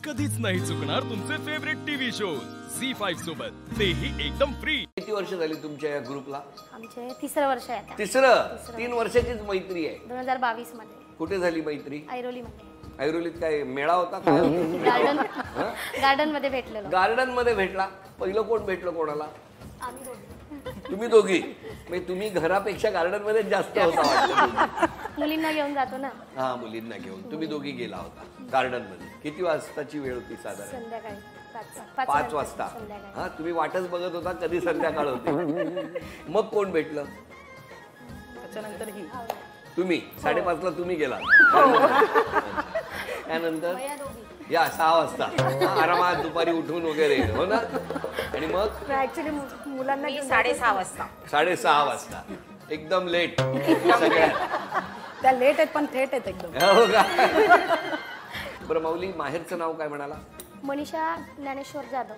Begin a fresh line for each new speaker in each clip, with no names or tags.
कधीच नाही चुकणार तुमचे फेवरेट टीव्ही शो झी5 सोबत, तेही एकदम फ्री।
किती वर्ष झाली तुमच्या या ग्रुपला?
आमचे तिसरं वर्ष आहे आता।
तिसरं 3 वर्षाचीच मैत्री आहे।
2022 मध्ये।
कुठे झाली मैत्री?
ऐरोली मध्ये।
ऐरोलीत काय मेळा होता काय?
गार्डन मध्ये भेटलेलो।
गार्डन मध्ये भेटला? पहिलं कोण भेटलं कोणाला?
आम्ही दोघी।
तुम्ही दोघी? म्हणजे तुम्ही घरापेक्षा गार्डन मध्ये जास्त होता वाटतं।
मुलींना घेऊन जातो ना।
हा, मुलींना घेऊन तुम्ही दोघी गेला होता गार्डन मध्ये। किती वाजताची वेळ होती साधारण?
संध्याकाळी
5 वाजता। हा, तुम्ही वाटच बघत होता कधी संध्याकाळ होते। मग कोण भेटलं?
त्याच्यानंतर ही
तुम्ही 5:30 ला तुम्ही गेला। त्यानंतर या 6 वाजता आरामात दुपारी उठून वगैरे, हो ना? आणि मग
ऍक्च्युली मुलांना
6:30 वाजता
6:30 वाजता एकदम लेट सगळ्या।
त्या लेट आहेत पण थेट आहेत एकदम।
हो का? बरं माऊली, माहेरचं नाव काय म्हणाला?
मनीषा ज्ञानेश्वर जाधव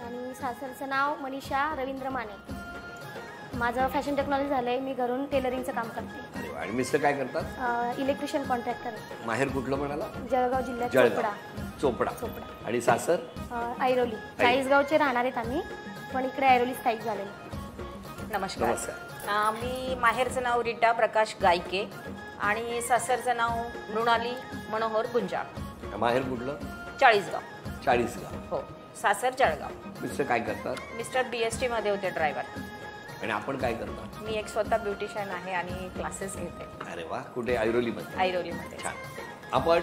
आणि सासरचं नाव मनीषा रवींद्र माने। माझं फॅशन टेक्नॉलॉजी झालंय, मी घरून टेलरिंगचं काम करते।
अरे वा, आणि मिस्टर काय करतात?
Electrician contractor.
माहेर कुठलं म्हणाला?
जळगाव जिल्ह्यात
चोपडा। आणि सासर?
ऐरोली। चाळीसगावचे राहणार आहेत आम्ही, पण इकडे ऐरोली स्थायिक झालेलो।
नमस्कार। मी माहेरचं नाव रीटा प्रकाश गायके आणि सासरचं नाव मृणाली मनोहर गुंजाळ।
माहेर कुठलं?
चाळीसगाव। हो, सासर जळगाव।
मिस्टर काय करतात?
मिस्टर BST मध्ये होते, ड्रायव्हर।
आणि आपण काय करता?
मी एक स्वतः ब्युटिशियन आहे आणि क्लासेस घेते।
अरे वा, कुठे? ऐरोलीमध्ये?
ऐरोलीमध्ये।
छान। आपण?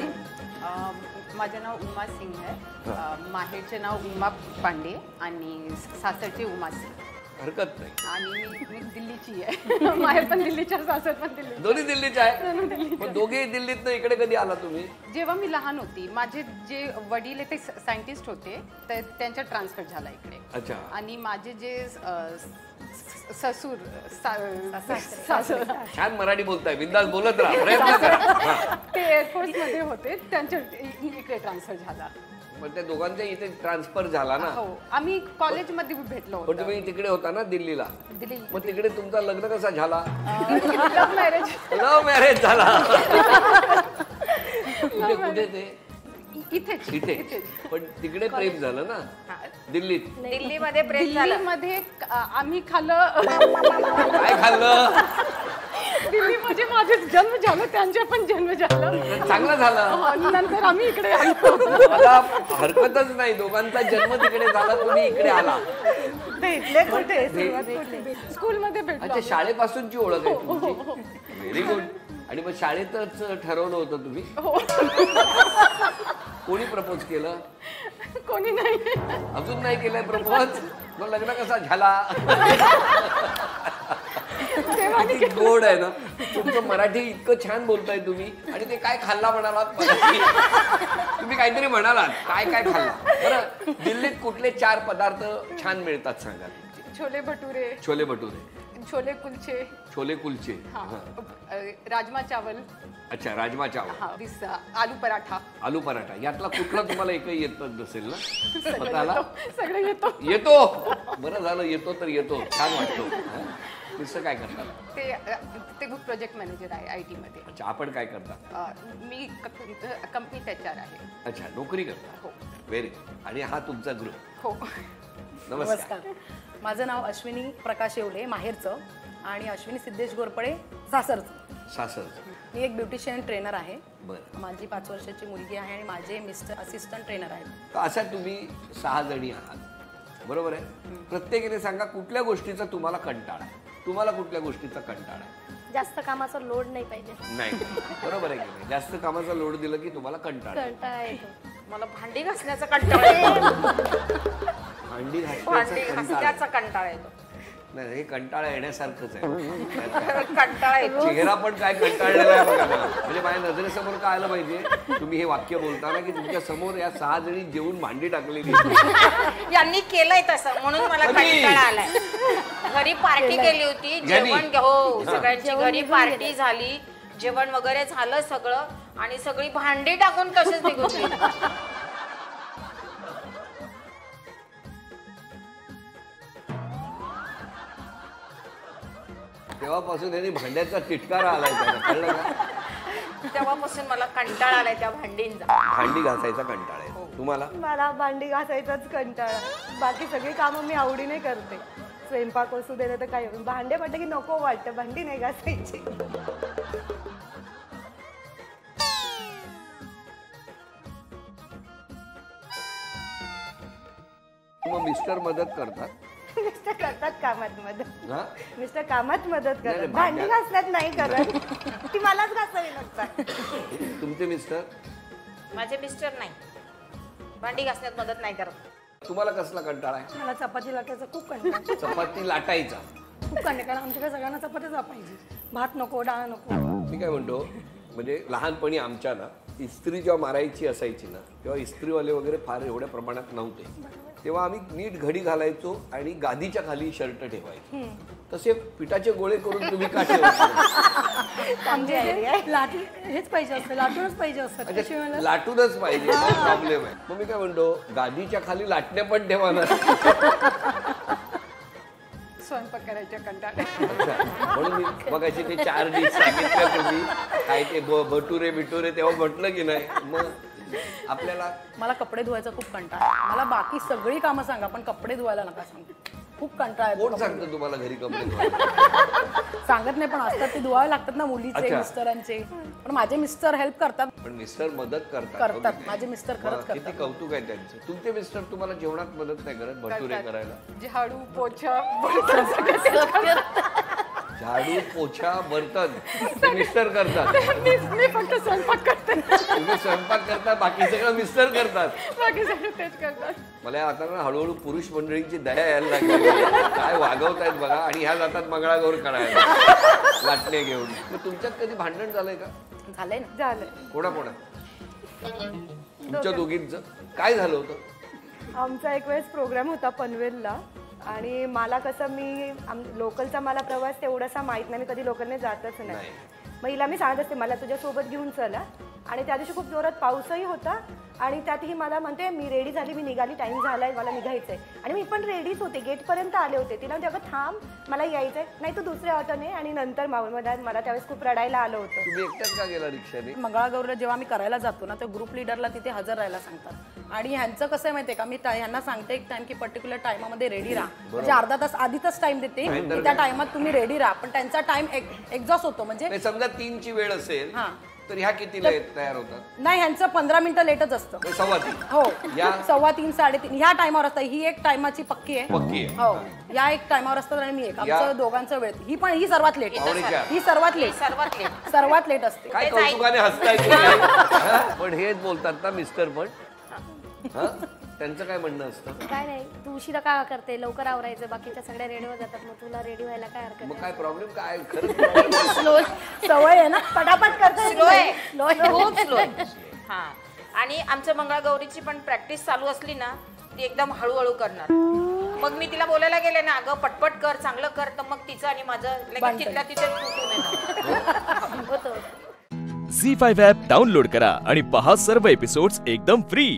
माझं नाव उमा सिंग आहे। माहेरचे नाव उमा पांडे आणि सासरचे उमा सिंग।
हरकत नाही।
आणि मी दिल्लीची आहे। माहेर पण दिल्लीच्या, सासर पण दिल्ली।
दोन्ही दिल्लीचे आहे? मग दोघे दिल्लीत इकडे कधी आला तुम्ही?
जेव्हा मी लहान होती, माझे जे वडील ते सायंटिस्ट होते, तर त्यांचा ट्रान्सफर झाला इकडे।
अच्छा।
आणि माझे जे ससूर
छान मराठी बोलताय, बिंदास बोलत राहा, प्रयत्न करा।
ते एअरफोर्स मध्ये होते, त्यांच्या इकडे ट्रान्सफर झाला।
मग त्या दोघांच्या इथे ट्रान्सफर झाला ना?
हो, आम्ही कॉलेजमध्ये भेटलो होतो।
पण तुम्ही तिकडे होता ना दिल्लीला? मग तिकडे तुमचा लग्न कसा झाला? लव्ह मॅरेज झाला। कुठे ते? इथे। पण तिकडे प्रेम झालं ना
दिल्लीमध्ये प्रेम झालं।
दिल्लीमध्ये आम्ही खाल्लं।
काय खाल्लं?
दिल्लीमध्ये माझे जन्म झाला, त्यांचा पण जन्म झाला,
चांगलं झालं।
नंतर आम्ही इकडे आलो।
मला हरकतच नाही, दोघांचा जन्म तिकडे झाला, तुम्ही इकडे आला।
भेटले कुठे?
स्कूलमध्ये भेटलो।
अच्छा, शाळेपासूनची ओळख आहे तुमची? Very good. आणि मग शाळेतच ठरवलं होतं तुम्ही? कोणी प्रपोज केलं?
कोणी नाही।
अजून नाही केलंय प्रपोज? मग लग्न कसा झाला? किती गोड आहे ना तुमचं मराठी, इतकं छान बोलताय तुम्ही। आणि ते काय खाल्ला म्हणालात? तुम्ही काहीतरी म्हणालात, काय खाल्ला? बरं, दिल्लीत कुठले 4 पदार्थ छान मिळतात सांगा?
छोले भटुरे, छोले कुलचे, राजमा चावल।
अच्छा, राजमा चावल, आलू पराठा। यातला कुठला तुम्हाला एकही येत नसेल ना? स्वतःला
सगळं
येतो? बरं झालं, येतो तर येतो, छान वाटतो। मिस्टर काय करतात?
ते ग्रुप प्रोजेक्ट मॅनेजर आहे IT मध्ये।
अच्छा, आपण काय करता?
मी कंपनीत HR आहे।
अच्छा, नोकरी करता? हो, व्हेरी गुड। आणि हा तुमचा ग्रुप?
हो।
नमस्कार। माझं नाव अश्विनी प्रकाश येवले, माहेरचं, आणि अश्विनी सिद्धेश गोरपडे, सासरचं। मी एक ब्युटिशियन ट्रेनर आहे।
बरं।
माझी 5 वर्षाची मुलगी आहे आणि माझे मिस्टर असिस्टंट ट्रेनर आहेत।
तर अशा तुम्ही 6 जणी आहात, बरोबर आहे? प्रत्येकाने सांगा कुठल्या गोष्टीचा तुम्हाला कंटाळा आहे? तुम्हाला कुठल्या गोष्टीचा कंटाळा आहे?
जास्त कामाचा लोड नाही पाहिजे।
नाही, बरोबर आहे की नाही? जास्त कामाचा लोड दिलं की तुम्हाला कंटाळा
येतो।
मला भांडी घासण्याचा कंटाळा येतो।
भांडी घासण्याचा
कंटाळा येतो।
नाही, हे कंटाळा येण्यासारखंच आहे।
कंटाळा येतो।
चेहरा पण काय कंटाळलेला आहे बघा ना। म्हणजे माझ्या नजरेसमोर काय आलं पाहिजे, तुम्ही हे वाक्य बोलताना की तुमच्या समोर या 6 जणी जेवून भांडी टाकलेली।
यांनी केलंय तसं, म्हणून मला कंटाळा आलाय। घरी पार्टी केली होती, जेवण, हो, सगळ्यांची घरी पार्टी झाली, जेवण वगैरे झालं सगळं, आणि सगळी भांडी टाकून तसेच निघून गेली।
तेव्हापासून त्यांनी भांड्याचा तिटकारा आलाय, कळलं का?
तेव्हापासून मला कंटाळा आलाय त्या भांडींचा।
भांडी घासायचा कंटाळा आहे। तुम्हाला?
मला भांडी घासायचाच कंटाळा. बाकी सगळी कामं मी आवडीने करते. स्वयंपाक असू दे तर काही, भांडे म्हटलं की नको वाटतं, भांडी नाही घासायची.
मग मिस्टर मदत करतात?
मिस्टर करतात कामात मदत.
हा?
मिस्टर कामात मदत
नाही,
करतात,
भांड्या-
भांडी घासण्यात नाही करत. ती मलाच घासावी लागतात.
तुमचे मिस्टर?
माझे मिस्टर नाही, भांडी घासण्यात मदत नाही करत.
तुम्हाला कसला कंटाळा आहे?
मला चपाती लाटायचा खूप कंटाळा.
चपाती लाटायचा.
खूप कंटाळा, कारण आमच्याकडे सगळ्यांना चपातीच पाहिजे. भात नको, डाळ नको.
मी काय म्हणतो, म्हणजे लहानपणी आमच्या ना इस्त्री जेव्हा मारायची असायची ना, तेव्हा इस्त्रीवाले वगैरे फार एवढ्या प्रमाणात नव्हते. तेव्हा आम्ही नीट घडी घालायचो आणि गादीच्या खाली शर्ट ठेवायचो. तसे पिठाचे गोळे करून तुम्ही का ठेवायचे?
आमची idea आहे. लाटून हेच पाहिजे असतं, लाटूनच पाहिजे असतं.
अच्छा,
त्याशिवाय मला-
लाटूनच पाहिजे, प्रॉब्लेम आहे. मग मी काय म्हणतो, गादीच्या खाली लाटणे पण ठेवा ना.
स्वयंपाक करायच्या कंटाळा.
अच्छा, म्हणून मी मग अशी ते 4 डिश सांगितल्या तुम्ही, काय ते भटुरे बिटुरे, तेव्हा म्हटलं की नाही. मग आपल्याला
मला कपडे धुवायचा खूप कंटाळा आहे. मला बाकी सगळी कामं सांगा पण कपडे धुवायला नका सांगू. खूप कंटाळा येतो
कोण
कपडे
सांगतं तुम्हाला घरी कपडे धुवायला?
सांगत नाही पण असतात ते धुवावे लागतात ना मुलीचे
अच्छा.
मिस्टरांचे. पण माझे मिस्टर हेल्प करतात.
पण मिस्टर मदत करतात.
करतात.
हो की नाही?
माझे मिस्टर खरंच
वा, किती
करतात.
कौतुक आहे त्यांचं. तुमचे मिस्टर तुम्हाला जेवणात मदत नाही करत भटुरे करायला?
झाडू पोछा बर्तन सगळं
झाडू पोछा बर्तन ते मिस्टर करतात.
मी फक्त स्वयंपाक करते,
तुम्ही स्वयंपाक करता, बाकी सगळं मिस्टर करतात.
बाकी सगळं तेच करतात.
मला आता ना हळूहळू पुरुष मंडळींची दया यायला लागली आहे. काय वागवतायत बघा. आणि ह्या जातात मंगळागौर करायला लाटणे घेऊन. मग तुमच्यात कधी भांडण झालंय का?
झालंय ना.
झालं.
कोणा तुमच्या दोघींचं काय झालं होतं?
आमचा एक वेळेस प्रोग्राम होता पनवेलला आणि मला कसं लोकलचा मला प्रवास तेवढासा माहित नाही, मी कधी लोकलने जातच नाही. मग हिला मी सांगत असते मला तुझ्यासोबत घेऊन चला. आणि त्या दिवशी खूप जोरात पाऊसही होता आणि त्यातही मला म्हणते मी रेडी झाली, मी निघाली, टाइम झालाय, मला निघायचंय. आणि मी पण रेडीच होते, गेटपर्यंत आले होते. तिला म्हणजे अगं थांब, मला यायचंय. नाही तू दुसऱ्या ऑटोने. आणि नंतर मला त्यावेळेस खूप रडायला आलं होतं.
तुम्ही एकट्याच का गेला रिक्षाने?
मंगळागौरला जेव्हा आम्ही करायला जातो ना, तर ग्रुप लिडरला तिथे हजर राहायला सांगतात. आणि ह्यांचं कसं आहे माहितीये का, मी ह्यांना सांगते एक टाइम की पर्टिक्युलर टाइममध्ये रेडी राहा. म्हणजे अर्धा तास आधीच टाइम देते की त्या टाइमात तुम्ही रेडी राहा. पण त्यांचा टाइम एक्झॉस्ट होतो. म्हणजे
समजा 3ची वेळ असेल
हा.
तर ह्या कितीला तयार होतात?
नाही, ह्यांचं 15 मिनिटं लेटच असतं.
3:15.
हो,
या
3:15 3:30 ह्या टायमावर असतं. ही एक टायमाची पक्की आहे.
पक्की आहे.
हो, या एक टायमावर असतात आणि मी एक. आमचं दोघांचं वेळ. ही सर्वात लेट.
पावणे 4.
ही सर्वात लेट. सर्वात लेट असते.
काय कौतुकाने हसताय तुम्ही? पण हेच बोलतात ना मिस्टर पण. हा? त्यांचं काय म्हणणं असतं?
काय नाही, तू उशिरा का करते, लवकर आवरायचं, बाकीच्या सगळ्या रेडीवर जातात, मग तुला रेडी व्हायला काय हरकत
मग
आहे?
काय प्रॉब्लेम काय? खरंच
स्लो सवय आहे ना, पटापट करता
स्लो आहे,
खूप
स्लो आहे. हा. आणि आमच्या मंगळागौरीची पण प्रॅक्टिस चालू असली ना, ती एकदम हळूहळू करणार. मग मी तिला बोलायला गेले ना, अगं पटपट कर, चांगलं कर, तर मग तिचं आणि माझं लगेच तिथल्या तिथे तुटून येणार.
होतं.
झी5 ॲप डाउनलोड करा आणि पहा सर्व एपिसोड्स एकदम फ्री.